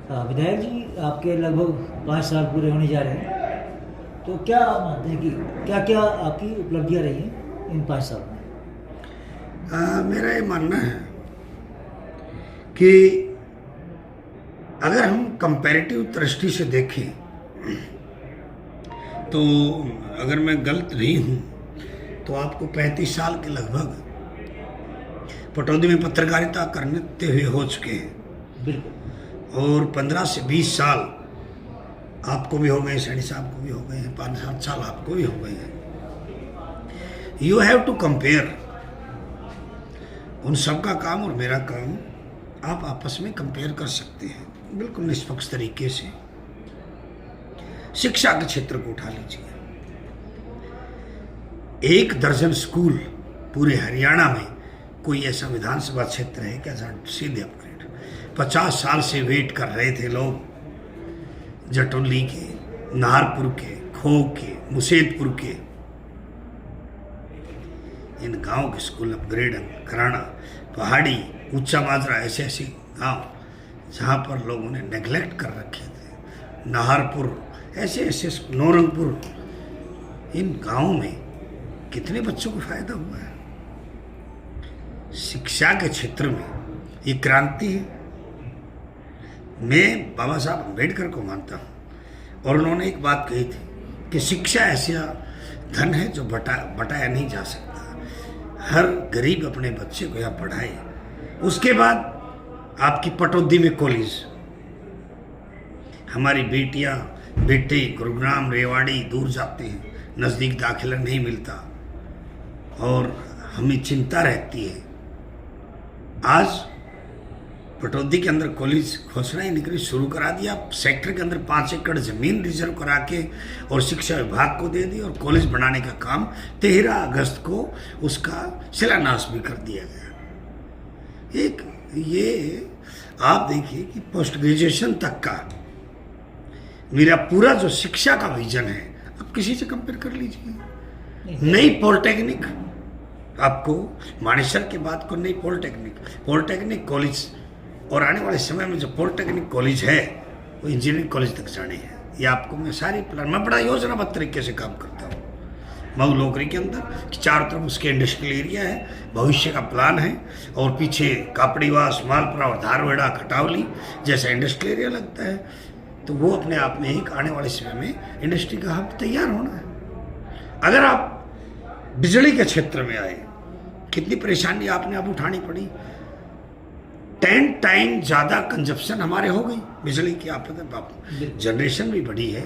विधायक जी, आपके लगभग 5 साल पूरे होने जा रहे हैं, तो क्या आप मानते हैं कि क्या क्या आपकी उपलब्धियां रही हैं इन 5 सालों में? मेरा ये मानना है कि अगर हम कंपैरेटिव दृष्टि से देखें तो अगर मैं गलत नहीं हूँ तो आपको 35 साल के लगभग पटौदी में पत्रकारिता करते हुए हो चुके हैं। बिल्कुल। और 15 से 20 साल आपको भी हो गए, सैनी साहब को भी हो गए हैं, 5-7 साल आपको भी हो गए हैं। यू हैव टू कंपेयर उन सबका काम और मेरा काम आप आपस में कंपेयर कर सकते हैं बिल्कुल निष्पक्ष तरीके से। शिक्षा के क्षेत्र को उठा लीजिए, 1 दर्जन स्कूल पूरे हरियाणा में कोई ऐसा विधानसभा क्षेत्र है क्या जहाँ सीधे अपग्रेड? 50 साल से वेट कर रहे थे लोग, जटोली के, नाहरपुर के, खोह के, मुसेदपुर के, इन गांव के स्कूल अपग्रेड कराना। पहाड़ी, ऊंचा माजरा, ऐसे ऐसे गांव जहाँ पर लोगों ने नेग्लेक्ट कर रखे थे, नाहरपुर, ऐसे ऐसे नौरंगपुर, इन गांवों में कितने बच्चों को फायदा हुआ है। शिक्षा के क्षेत्र में ये क्रांति है। मैं बाबा साहब अम्बेडकर को मानता हूँ और उन्होंने एक बात कही थी कि शिक्षा ऐसा धन है जो बटाया नहीं जा सकता। हर गरीब अपने बच्चे को यहाँ पढ़ाए। उसके बाद आपकी पटौदी में कॉलेज, हमारी बेटियाँ बेटे गुरुग्राम रेवाड़ी दूर जाते हैं, नज़दीक दाखिला नहीं मिलता और हमें चिंता रहती है। आज पटौदी के अंदर कॉलेज घोषणा ही निकली, शुरू करा दिया। सेक्टर के अंदर 5 एकड़ जमीन रिजर्व करा के और शिक्षा विभाग को दे दी और कॉलेज बनाने का काम 13 अगस्त को उसका शिलान्यास भी कर दिया गया। एक ये आप देखिए कि पोस्ट ग्रेजुएशन तक का मेरा पूरा जो शिक्षा का विजन है, आप किसी से कंपेयर कर लीजिए। नई पॉलिटेक्निक, आपको मानेसर के बाद को नई पॉलिटेक्निक कॉलेज, और आने वाले समय में जो पॉलिटेक्निक कॉलेज है वो इंजीनियरिंग कॉलेज तक जाने हैं। ये आपको मैं सारी प्लान, मैं बड़ा योजनाबद्ध तरीके से काम करता हूँ मऊ लोकरी के अंदर कि चारों तरफ उसके इंडस्ट्रियल एरिया है, भविष्य का प्लान है और पीछे कापड़ीवास, मालपुरा और धारवेड़ा खटावली जैसा इंडस्ट्रियल एरिया लगता है। तो वो अपने आप में एक आने वाले समय में इंडस्ट्री का हब तैयार होना है। अगर आप बिजली के क्षेत्र में आए, कितनी परेशानी आपने अब उठानी पड़ी। 10 टाइम ज़्यादा कंजप्शन हमारे हो गई बिजली की। आप जनरेशन भी बढ़ी है,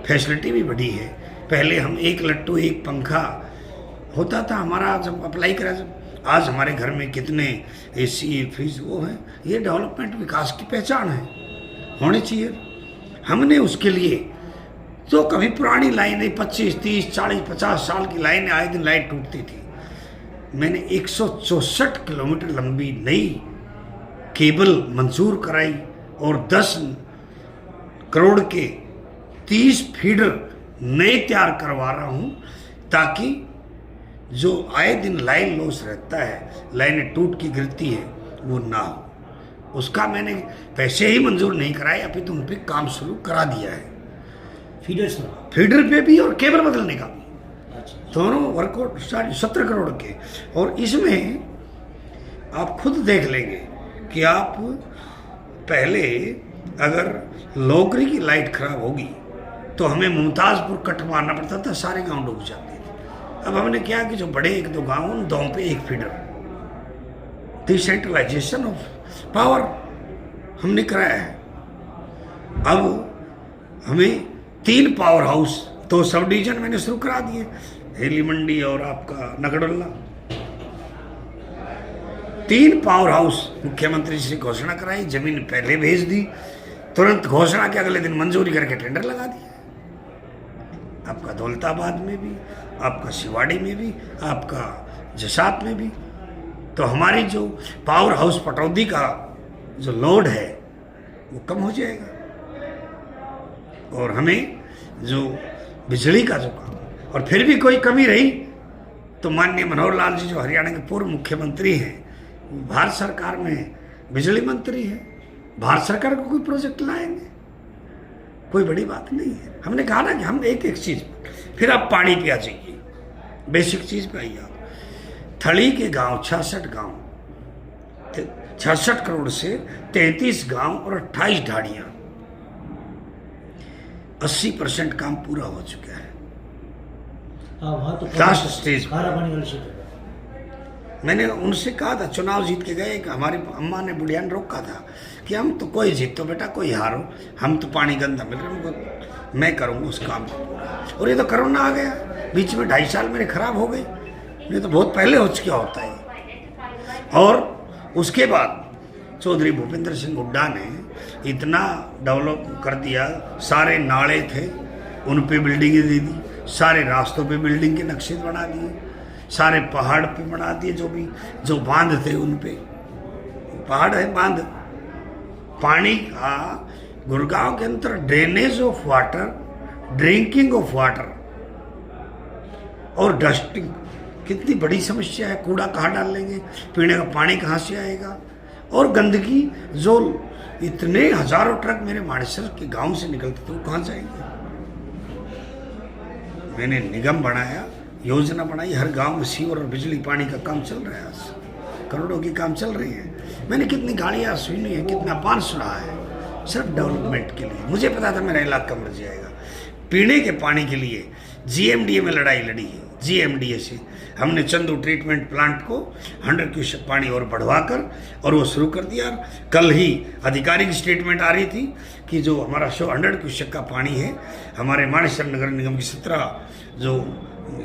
फैसिलिटी भी बढ़ी है। पहले हम 1 लट्टू 1 पंखा होता था हमारा जब अप्लाई करा, जब आज हमारे घर में कितने AC फ्रिज वो हैं। ये डेवलपमेंट विकास की पहचान है, होनी चाहिए। हमने उसके लिए तो कभी पुरानी लाइनें 25, 30, 40, 50 साल की लाइनें, आए दिन लाइट टूटती थी। मैंने 164 किलोमीटर लंबी नई केबल मंजूर कराई और 10 करोड़ के 30 फीडर नए तैयार करवा रहा हूँ, ताकि जो आए दिन लाइन लॉस रहता है, लाइनें टूट की गिरती है, वो ना हो। उसका मैंने पैसे ही मंजूर नहीं कराए, अभी तो उन पर काम शुरू करा दिया है। फीडर पे भी और केबल बदलने का भी, दोनों वर्कआउट 17 करोड़ के। और इसमें आप खुद देख लेंगे कि आप पहले अगर लोकरी की लाइट खराब होगी तो हमें मुमताजपुर कट मारना पड़ता था, सारे गांव डूब जाते थे। अब हमने क्या कि जो बड़े 1-2 गांव, उन 2 पे 1 फीडर, डिसेंट्रलाइजेशन ऑफ पावर हमने कराया है। अब हमें 3 पावर हाउस, 2 सब डिवीजन मैंने शुरू करा दिए, हेली मंडी और आपका नगडोला। 3 पावर हाउस मुख्यमंत्री जी से घोषणा कराई, जमीन पहले भेज दी, तुरंत घोषणा के अगले दिन मंजूरी करके टेंडर लगा दिया। आपका दौलताबाद में भी, आपका शिवाड़ी में भी, आपका जसात में भी। तो हमारी जो पावर हाउस पटौदी का जो लोड है वो कम हो जाएगा और हमें जो बिजली का जो काम, और फिर भी कोई कमी रही तो माननीय मनोहर लाल जी जो हरियाणा के पूर्व मुख्यमंत्री हैं, वो भारत सरकार में बिजली मंत्री है, भारत सरकार को कोई प्रोजेक्ट लाएंगे, कोई बड़ी बात नहीं है। हमने कहा ना कि हम एक एक चीज, फिर आप पानी पे आ जाइए, बेसिक चीज पे आइए आप। थली के गांव 66 गांव, 66 करोड़ से 33 गांव और 28 ढाड़ियां, 80% काम पूरा हो चुका है। वहाँ तो लास्ट स्टेज खारा पानी वाली सीट है। मैंने उनसे कहा था, चुनाव जीत के गए, कि हमारी अम्मा ने बुढ़िया ने रोका था कि हम तो कोई जीतो बेटा कोई हारो, हम तो पानी गंदा मिल रहा है, मैं करूँगा उस काम को पूरा। और ये तो कोरोना आ गया, बीच में 2.5 साल मेरे खराब हो गए, ये तो बहुत पहले हो चुका होता है। और उसके बाद चौधरी भूपेंद्र सिंह हुड्डा ने इतना डेवलप कर दिया, सारे नाले थे उन पे बिल्डिंगें दे दी, सारे रास्तों पे बिल्डिंग के नक्शे बना दिए, सारे पहाड़ पे बना दिए, जो बांध थे उन पे, पहाड़ है बांध, पानी का गुड़गांव के अंदर drainage of water, drinking of water और डस्टिंग कितनी बड़ी समस्या है। कूड़ा कहाँ डाल लेंगे, पीने का पानी कहाँ से आएगा, और गंदगी जो इतने हजारों ट्रक मेरे मानेसर के गांव से निकलते थे वो कहाँ जाएंगे। मैंने निगम बनाया, योजना बनाई, हर गांव में सीवर और बिजली पानी का काम चल रहा है, आज करोड़ों की काम चल रही है। मैंने कितनी गाड़ियाँ सुनी है, कितना पान सुना है, सिर्फ डेवलपमेंट के लिए। मुझे पता था मेरा इलाका मर जाएगा। पीने के पानी के लिए GMDA में लड़ाई लड़ी है, GMDA से हमने चंदू ट्रीटमेंट प्लांट को 100 क्यूसेक पानी और बढ़वाकर और वो शुरू कर दिया। कल ही आधिकारिक स्टेटमेंट आ रही थी कि जो हमारा 100 क्यूसेक का पानी है, हमारे मानेसर नगर निगम की 17 जो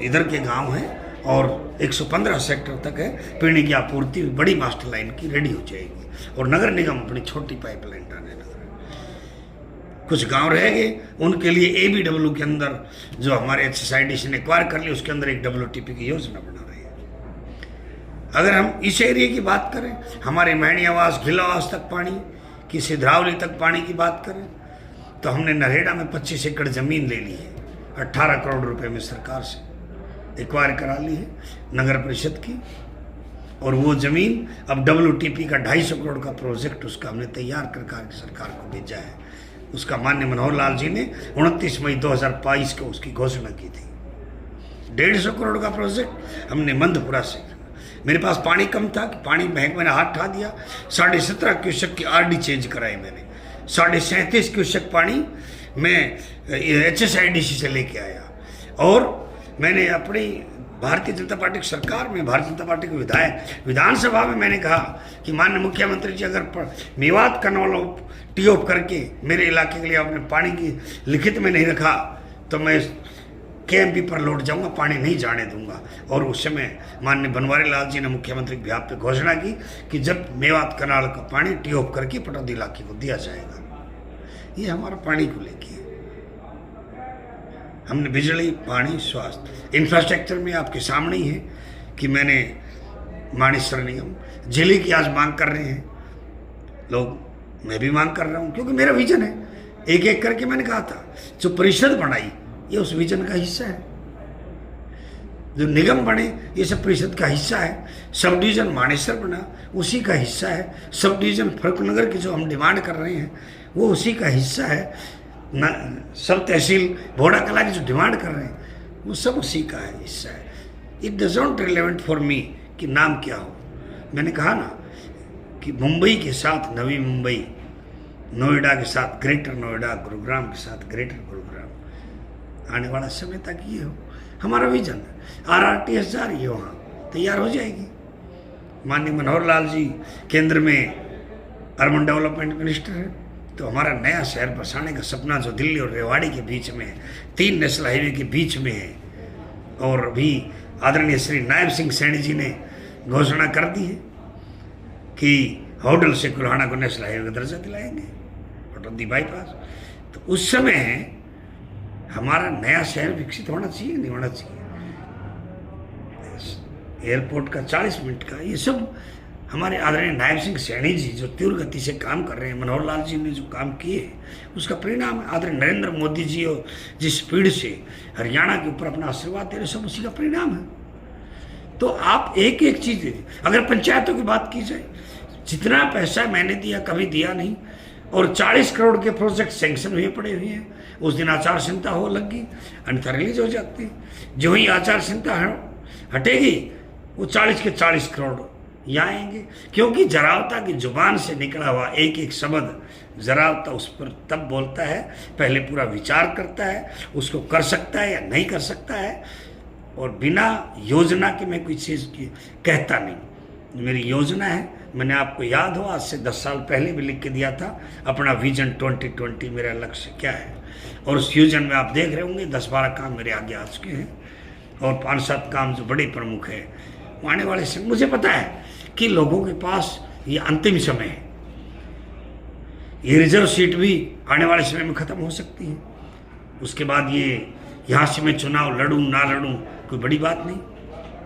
इधर के गांव हैं और 115 सेक्टर तक है, पीने की आपूर्ति बड़ी मास्टर लाइन की रेडी हो जाएगी। और नगर निगम अपनी छोटी पाइपलाइन डालने लगा। कुछ गांव रह गए, उनके लिए ABW के अंदर जो हमारे HSIDC ने एक्वायर कर लिया, उसके अंदर एक WTP की योजना बना रही है। अगर हम इस एरिया की बात करें, हमारे मैणियावास घिलावास तक पानी की, सिधरावली तक पानी की बात करें, तो हमने नरेड़ा में 25 एकड़ जमीन ले ली है, 18 करोड़ रुपए में सरकार से एक्वायर करा ली है नगर परिषद की। और वो जमीन अब WTP का 250 करोड़ का प्रोजेक्ट उसका हमने तैयार कर सरकार को भेजा है। उसका माननीय मनोहर लाल जी ने 29 मई 2022 को उसकी घोषणा की थी। 150 करोड़ का प्रोजेक्ट हमने मंदपुरा से, मेरे पास पानी कम था कि पानी बैंक मैंने हाथ ठा दिया, 17.5 क्यूसेक की RD चेंज कराई मैंने, 37.5 क्यूसेक पानी मैं HSIDC से लेके आया। और मैंने अपनी भारतीय जनता पार्टी की सरकार में, भारतीय जनता पार्टी के विधायक विधानसभा में मैंने कहा कि माननीय मुख्यमंत्री जी, अगर मेवात कनौला टी ऑफ करके मेरे इलाके के लिए आपने पानी की लिखित में नहीं रखा तो मैं KMP पर लौट जाऊंगा, पानी नहीं जाने दूंगा। और उस समय माननीय बनवारी लाल जी ने मुख्यमंत्री के बिहाफ पे घोषणा की कि जब मेवात कनाल का पानी टी ऑफ करके पटौदी इलाके को दिया जाएगा। ये हमारा पानी को लेके हमने बिजली, पानी, स्वास्थ्य, इंफ्रास्ट्रक्चर में आपके सामने ही है कि मैंने मानेसर निगम जिले की आज मांग कर रहे हैं लोग, मैं भी मांग कर रहा हूँ, क्योंकि मेरा विजन है। एक एक करके मैंने कहा था, जो परिषद बनाई ये उस विजन का हिस्सा है, जो निगम बने ये सब परिषद का हिस्सा है, सब डिवीजन मानेसर बना उसी का हिस्सा है, सब डिवीजन फर्रुखनगर की जो हम डिमांड कर रहे हैं वो उसी का हिस्सा है, सब तहसील भोड़ा कला की जो डिमांड कर रहे हैं वो सब उसी का है, हिस्सा है। It does not relevant for me कि नाम क्या हो। मैंने कहा ना कि मुंबई के साथ नवी मुंबई, नोएडा के साथ ग्रेटर नोएडा, गुरुग्राम के साथ ग्रेटर गुरुग्राम, आने वाला समय तक ये हो हमारा विजन है। RRTS जा रही है, वहाँ तैयार हो जाएगी। माननीय मनोहर लाल जी केंद्र में अर्बन डेवलपमेंट मिनिस्टर है, तो हमारा नया शहर बसाने का सपना जो दिल्ली और रेवाड़ी के बीच में है, 3 नेशनल हाईवे के बीच में है, और भी आदरणीय श्री नायब सिंह सैनी जी ने घोषणा कर दी है कि होडल से कुल्हाड़ा को नेशनल हाईवे का दर्जा दिलाएंगे, पटौदी बाईपास। तो उस समय हमारा नया शहर विकसित होना चाहिए, नहीं होना चाहिए। एयरपोर्ट का 40 मिनट का, ये सब हमारे आदरणीय नायब सिंह सैनी जी जो तीव्र गति से काम कर रहे हैं, मनोहर लाल जी ने जो काम किए उसका परिणाम है। आदरणीय नरेंद्र मोदी जी और जिस स्पीड से हरियाणा के ऊपर अपना आशीर्वाद दे रहे, सब उसी का परिणाम है। तो आप एक एक चीज़ दे, अगर पंचायतों की बात की जाए, जितना पैसा मैंने दिया कभी दिया नहीं, और 40 करोड़ के प्रोजेक्ट सैंक्शन हुए पड़े हुए हैं। उस दिन आचार संहिता हो लगी, अन्यथा रिलीज हो जाती है। जो ही आचार संहिता हटेगी वो 40 के 40 करोड़ यहाँ आएंगे, क्योंकि जरावता की जुबान से निकला हुआ एक एक शब्द जरावता उस पर तब बोलता है, पहले पूरा विचार करता है, उसको कर सकता है या नहीं कर सकता है, और बिना योजना के मैं कोई चीज़ की कहता नहीं। मेरी योजना है, मैंने आपको याद हो आज से 10 साल पहले भी लिख के दिया था अपना विजन 2020 मेरा लक्ष्य क्या है, और उस विजन में आप देख रहे होंगे 10-12 काम मेरे आगे आ चुके हैं, और 5-7 काम जो बड़े प्रमुख है आने वाले समय। मुझे पता है कि लोगों के पास ये अंतिम समय है, ये रिजर्व सीट भी आने वाले समय में ख़त्म हो सकती है। उसके बाद ये यहाँ से मैं चुनाव लड़ूँ ना लड़ूँ कोई बड़ी बात नहीं।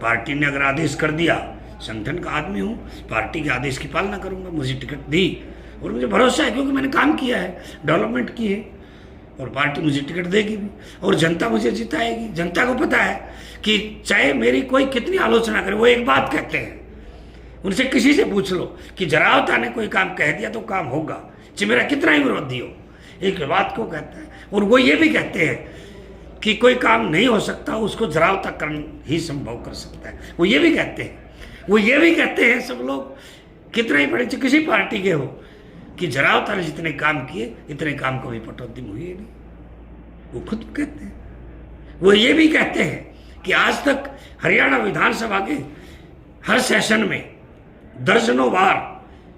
पार्टी ने अगर आदेश कर दिया, संगठन का आदमी हूँ, पार्टी के आदेश की पालना करूँगा। मुझे टिकट दी और मुझे भरोसा है क्योंकि मैंने काम किया है, डेवलपमेंट की है, और पार्टी मुझे टिकट देगी भी, और जनता मुझे जिताएगी। जनता को पता है कि चाहे मेरी कोई कितनी आलोचना करे, वो एक बात कहते हैं, उनसे किसी से पूछ लो कि जरावता ने कोई काम कह दिया तो काम होगा, चाहे मेरा कितना ही विरोधी हो, एक बात को कहता है। और वो ये भी कहते हैं कि कोई काम नहीं हो सकता, उसको जरावता करना ही संभव कर सकता है, वो ये भी कहते हैं। वो ये भी कहते हैं सब लोग, कितना ही बड़े किसी पार्टी के हो, कि जरावता ने जितने काम किए इतने काम कभी पटौदी में हुए नहीं, वो खुद कहते हैं। वो ये भी कहते हैं कि आज तक हरियाणा विधानसभा के हर सेशन में दर्जनों बार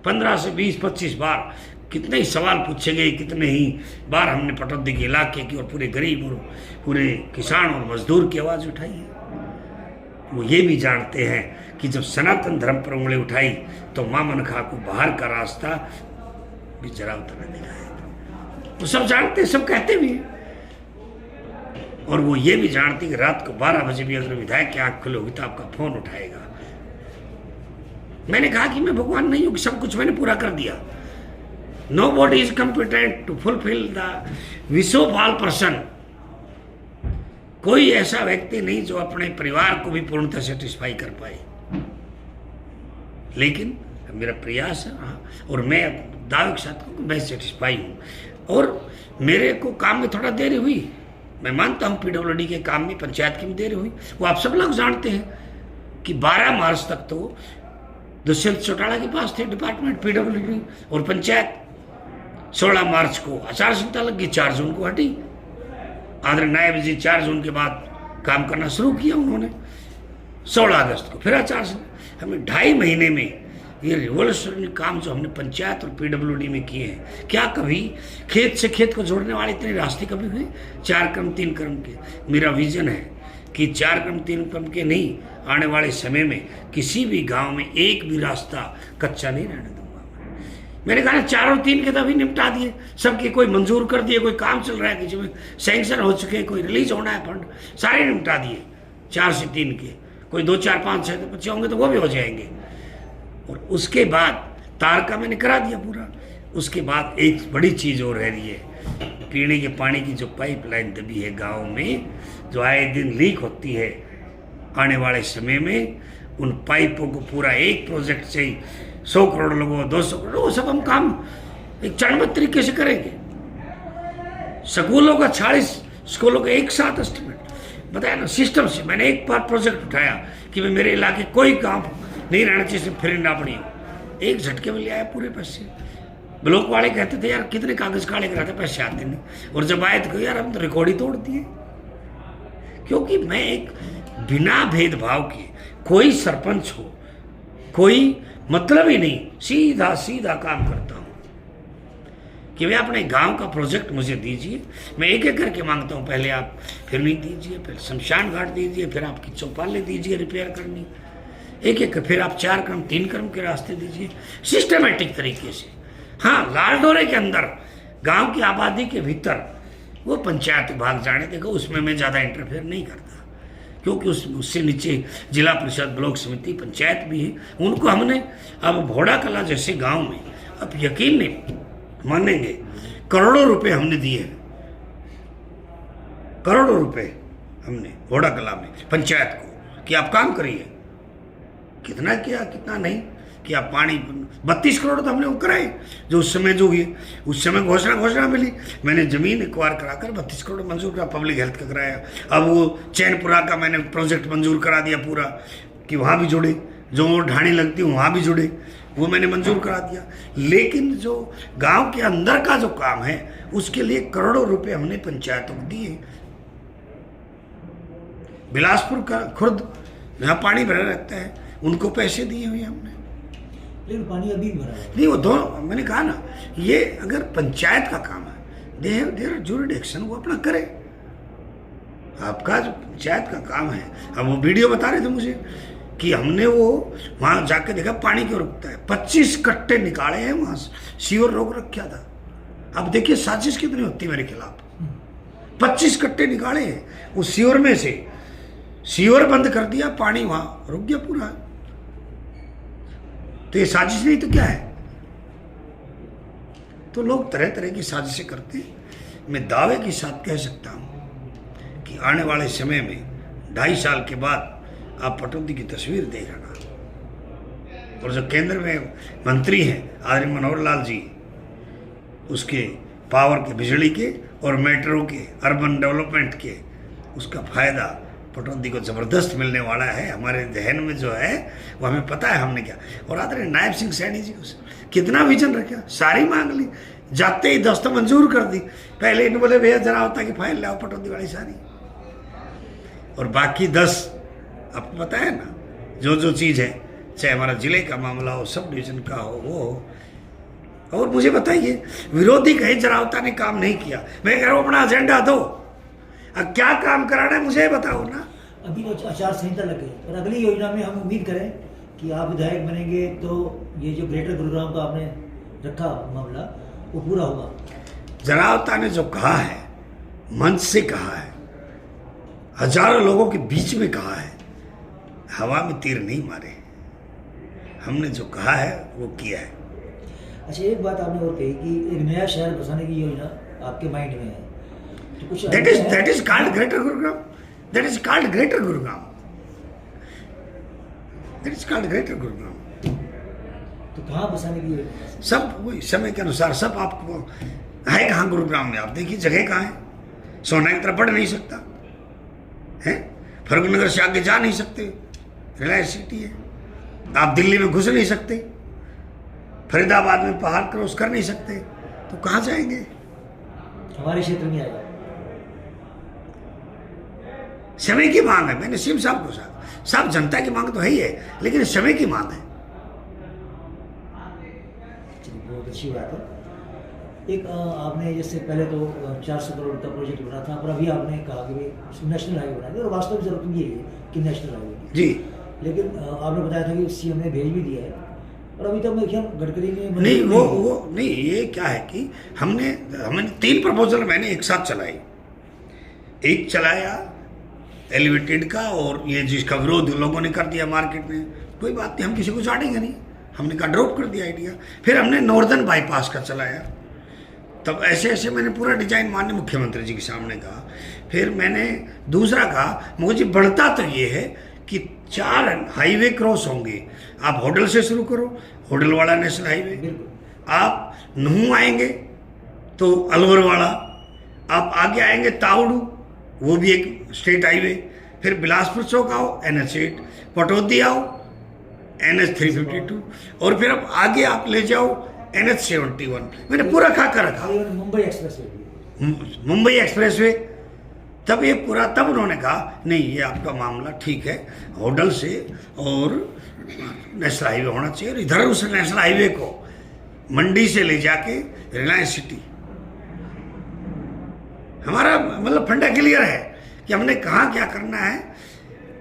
15 से 20-25 बार कितने ही सवाल पूछे गए, कितने ही बार हमने पटौदी के इलाके की और पूरे गरीब और पूरे किसान और मजदूर की आवाज़ उठाई है। वो ये भी जानते हैं कि जब सनातन धर्म पर उंगली उठाई तो मां मनखा को बाहर का रास्ता भी जरावता ने दिखाया। वो सब जानते हैं, सब कहते भी हैं। और वो ये भी जानते कि रात को 12 बजे भी अगर विधायक की आंख खुले होगी तो आपका फोन उठाएगा। मैंने कहा कि मैं भगवान नहीं हूं कि सब कुछ मैंने पूरा कर दिया। Nobody is competent to fulfill the Vishwapal person. कोई ऐसा व्यक्ति नहीं जो अपने परिवार को भी पूर्णतः सेटिस्फाई कर पाए, लेकिन मेरा प्रयास है और मैं दावे के साथ कहूं कि मैं सेटिस्फाई हूं। और मेरे को काम में थोड़ा देरी हुई, मैं मानता हूं पीडब्ल्यूडी के काम में, पंचायत की भी देरी हुई। वो आप सब लोग जानते हैं कि 12 मार्च तक तो दुष्यंत चौटाला के पास थे डिपार्टमेंट पीडब्ल्यूडी और पंचायत। 16 मार्च को आचार संहिता लगी, 4 जून को हटी। आदरणीय नायब जी 4 जून के बाद काम करना शुरू किया उन्होंने। 16 अगस्त को फिर आचार संहिता। हमें 2.5 महीने में ये रिवोल्यूशनरी काम जो हमने पंचायत और पीडब्ल्यूडी में किए हैं, क्या कभी खेत से खेत को जोड़ने वाले इतने रास्ते कभी हुए 4 क्रम 3 क्रम के? मेरा विजन है कि 4 क्रम 3 क्रम के नहीं, आने वाले समय में किसी भी गांव में एक भी रास्ता कच्चा नहीं रहने दूंगा। मैंने कहा 4 और 3 के तो अभी निपटा दिए, सबके कोई मंजूर कर दिए, कोई काम चल रहा है, किसी में सैंक्शन हो चुके हैं, कोई रिलीज होना है फंड, सारे निपटा दिए 4 से 3 के। कोई 2, 4, 5, 6 तो बच्चे होंगे तो वो भी हो जाएंगे। और उसके बाद तार का मैंने करा दिया पूरा। उसके बाद एक बड़ी चीज़ और रह रही है, पीने के पानी की जो पाइपलाइन दबी है गांव में, जो आए दिन लीक होती है, आने वाले समय में उन पाइपों को पूरा एक प्रोजेक्ट से ही 100 करोड़ लोगों 200 करोड़, वो सब हम काम एक चरणबद्ध तरीके से करेंगे। स्कूलों का 40 स्कूलों का एक साथ एस्टिमेट बताया ना, सिस्टम से। मैंने एक बार प्रोजेक्ट उठाया कि मैं मेरे इलाके कोई काम नहीं रहना चाहिए, फिर ना पड़ी, एक झटके में ले आया पूरे पैसे। ब्लॉक वाले कहते थे यार कितने कागज काले कराते, पैसे आते नहीं, और जब आए तो यार हम तो रिकॉर्ड ही तोड़ दिए। क्योंकि मैं एक बिना भेदभाव के, कोई सरपंच हो, कोई मतलब ही नहीं, सीधा सीधा काम करता हूँ कि मैं अपने गांव का प्रोजेक्ट मुझे दीजिए। मैं एक एक करके मांगता हूँ, पहले आप फिरनी दीजिए, फिर शमशान घाट दीजिए, फिर आपकी चौपालें दीजिए रिपेयर करनी, एक एक, फिर आप 4 क्रम 3 क्रम के रास्ते दीजिए सिस्टमेटिक तरीके से। हाँ, लाल डोरे के अंदर गांव की आबादी के भीतर वो पंचायत विभाग जाने देगा, उसमें मैं ज़्यादा इंटरफेयर नहीं करता, क्योंकि उससे नीचे जिला परिषद, ब्लॉक समिति, पंचायत भी है। उनको हमने अब भोड़ा कला जैसे गांव में, अब यकीन नहीं मानेंगे, करोड़ों रुपए हमने दिए हैं, करोड़ों रुपए हमने भोड़ा कला में पंचायत को कि आप काम करिए। कितना किया कितना नहीं, कि आप पानी 32 करोड़ तो हमने वो कराए जो उस समय जो हुए, उस समय घोषणा मिली। मैंने ज़मीन एक्वायर कराकर 32 करोड़ मंजूर करा, पब्लिक हेल्थ का कराया। अब वो चैनपुरा का मैंने प्रोजेक्ट मंजूर करा दिया पूरा कि वहाँ भी जुड़े, जो ढाणी लगती है वहाँ भी जुड़े, वो मैंने मंजूर करा दिया। लेकिन जो गांव के अंदर का जो काम है उसके लिए करोड़ों रुपए हमने पंचायतों को दिए। बिलासपुर का खुर्द जहाँ पानी भरा रहता है उनको पैसे दिए हुए हमने। लेकिन पानी अभी भी भरा है। नहीं, वो दोनों मैंने कहा ना, ये अगर पंचायत का काम है, देयर जुरिडिक्शन, वो अपना करे। आपका जो पंचायत का काम है, अब वो वीडियो बता रहे थे मुझे कि हमने वो वहाँ जाके देखा पानी क्यों रुकता है। 25 कट्टे निकाले हैं वहाँ से, सीवर रोक रखा था। अब देखिए साजिश कितनी होती है मेरे खिलाफ। 25 कट्टे निकाले हैं उस सीवर में से, सीवर बंद कर दिया, पानी वहाँ रुक गया पूरा। तो ये साजिश नहीं तो क्या है? तो लोग तरह तरह की साजिशें करते हैं। मैं दावे के साथ कह सकता हूँ कि आने वाले समय में 2.5 साल के बाद आप पटौदी की तस्वीर देखना। और जो केंद्र में मंत्री हैं आदरणीय मनोहर लाल जी, उसके पावर के, बिजली के और मेट्रो के, अर्बन डेवलपमेंट के, उसका फायदा पटौदी को ज़बरदस्त मिलने वाला है। हमारे जहन में जो है वो हमें पता है हमने क्या। और आदरणीय नायब सिंह सैनी जी कितना विजन रखा, सारी मांग ली, जाते ही 10 तो मंजूर कर दी। पहले इन्हें बोले भैया जरा होता कि फाइल लाओ पटौदी वाली सारी, और बाकी 10 आपको पता है ना, जो चीज़ है, चाहे हमारा जिले का मामला हो, सब डिवीजन का हो, वो हो। और मुझे बताइए, विरोधी कहे जरावता ने काम नहीं किया, मैं कह रहा हूँ अपना एजेंडा दो, अब क्या काम कराना है मुझे बताओ ना। अभी तो आचार संहिता लग गई, और अगली योजना में हम उम्मीद करें कि आप विधायक बनेंगे तो ये जो ग्रेटर गुरुग्राम का आपने रखा मामला वो पूरा होगा। जरावता ने जो कहा है, मंच से कहा है, हजारों लोगों के बीच में कहा है, हवा में तीर नहीं मारे। हमने जो कहा है वो किया है। अच्छा, एक बात आपने और कही कि एक नया शहर बसाने की योजना आपके माइंड में है, तो कुछ that is called greater Gurugram. That is called greater Gurugram. That is called greater Gurugram. तो कहाँ बसाने की योजना? सब वही समय के अनुसार, सब आपको है कहाँ गुरुग्राम में, आप देखिए जगह कहाँ है। सोना की तरफ बढ़ नहीं सकता है, फरुखनगर से आगे जा नहीं सकते, रिलायंस सिटी है। आप दिल्ली में घुस नहीं सकते, फरीदाबाद में पहाड़ क्रॉस कर नहीं सकते, तो कहाँ जाएंगे? हमारे क्षेत्र में आएगा। समय की मांग है। मैंने सीएम साहब को साहब जनता की मांग तो है ही है, लेकिन समय की मांग है। चलिए, बहुत अच्छी बात है। एक आपने जैसे पहले तो 400 करोड़ का प्रोजेक्ट बना था, पर अभी आपने कहा कि भाई नेशनल हाईवे बना दिया, और वास्तव में जरूरत भी है कि नेशनल हाईवे की। जी, लेकिन आपने बताया था कि सीएम ने भेज भी दिया है, और अभी तक मेरे ख्याल गडकरी ने नहीं वो नहीं, ये क्या है कि हमने 3 प्रपोजल मैंने एक साथ चलाई। एक चलाया एलिवेटेड का, और ये जिसका विरोध लोगों ने कर दिया मार्केट में, कोई बात नहीं, हम किसी को चाटेंगे नहीं, हमने कहा ड्रॉप कर दिया आइडिया। फिर हमने नॉर्दर्न बाईपास का चलाया, तब ऐसे ऐसे मैंने पूरा डिजाइन माननीय मुख्यमंत्री जी के सामने कहा। फिर मैंने दूसरा कहा, मुझे बढ़ता तो ये है कि 4 हाईवे क्रॉस होंगे। आप होडल से शुरू करो, होडल वाला नेशनल हाईवे, आप नहू आएंगे तो अलवर वाला, आप आगे आएंगे तावड़ू, वो भी एक स्टेट हाईवे, फिर बिलासपुर चौक आओ NH8, पटौदी आओ NH352, और फिर अब आगे आप ले जाओ NH71। मैंने पूरा खाका रखा, मुंबई एक्सप्रेसवे, मुंबई एक्सप्रेसवे। तब ये पूरा, तब उन्होंने कहा नहीं ये आपका मामला ठीक है, होडल से और नेशनल हाईवे होना चाहिए, और इधर उस नेशनल हाईवे को मंडी से ले जाके रिलायंस सिटी। हमारा मतलब फंडा क्लियर है कि हमने कहाँ क्या करना है,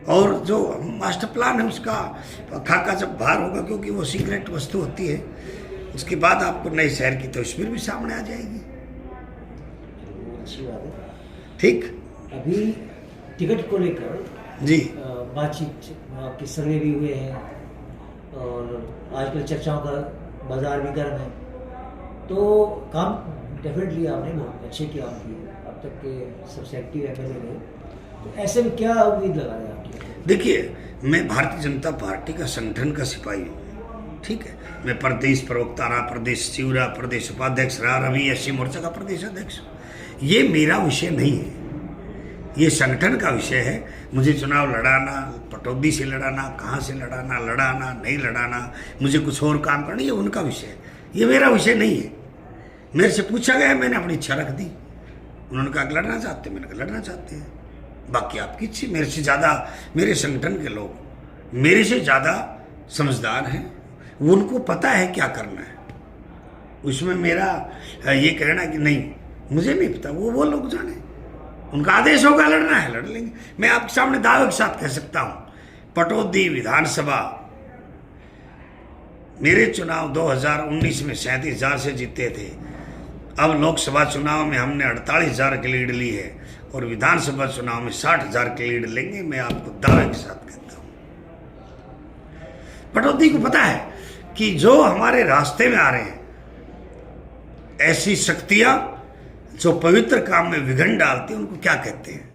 और जो मास्टर प्लान है उसका खाका जब बाहर होगा, क्योंकि वो सीक्रेट वस्तु होती है, उसके बाद आपको नए शहर की तस्वीर भी सामने आ जाएगी। अच्छी बात है। ठीक, अभी टिकट को लेकर जी बातचीत आपके सर्वे भी हुए हैं, और आजकल चर्चाओं का बाजार भी गर्म है, तो काम डेफिनेटली आपने बहुत अच्छे काम किए, अब तक के सबसे एक्टिव MLA रहे, तो ऐसे में क्या उम्मीद लगा रहे हैं आपकी? देखिए, मैं भारतीय जनता पार्टी का संगठन का सिपाही हूँ, ठीक है, मैं प्रदेश प्रवक्ता रहा, प्रदेश सचिव रहा, प्रदेश उपाध्यक्ष रहा, अभी एससी मोर्चा का प्रदेश अध्यक्ष। ये मेरा विषय नहीं है, ये संगठन का विषय है। मुझे चुनाव लड़ाना, पटौदी से लड़ाना, कहाँ से लड़ाना, लड़ाना नहीं लड़ाना, मुझे कुछ और काम करना, ये उनका विषय है, ये मेरा विषय नहीं है। मेरे से पूछा गया, मैंने अपनी इच्छा रख दी। उन्होंने कहा लड़ना चाहते, मैंने कहा लड़ना चाहते हैं, बाकी आपकी इच्छा। मेरे से ज़्यादा मेरे संगठन के लोग मेरे से ज़्यादा समझदार हैं, उनको पता है क्या करना है। उसमें मेरा ये कहना कि नहीं मुझे नहीं पता, वो लोग जाने, उनका आदेश होगा, लड़ना है लड़ लेंगे। मैं आपके सामने दावे के साथ कह सकता हूँ, पटौदी विधानसभा मेरे चुनाव 2019 में 37,000 से जीते थे। अब लोकसभा चुनाव में हमने 48,000 की लीड ली है और विधानसभा चुनाव में 60,000 की लीड लेंगे। मैं आपको दावे के साथ कहता हूँ। पटौदी को पता है कि जो हमारे रास्ते में आ रहे हैं, ऐसी शक्तियां जो पवित्र काम में विघ्न डालती हैं, उनको क्या कहते हैं।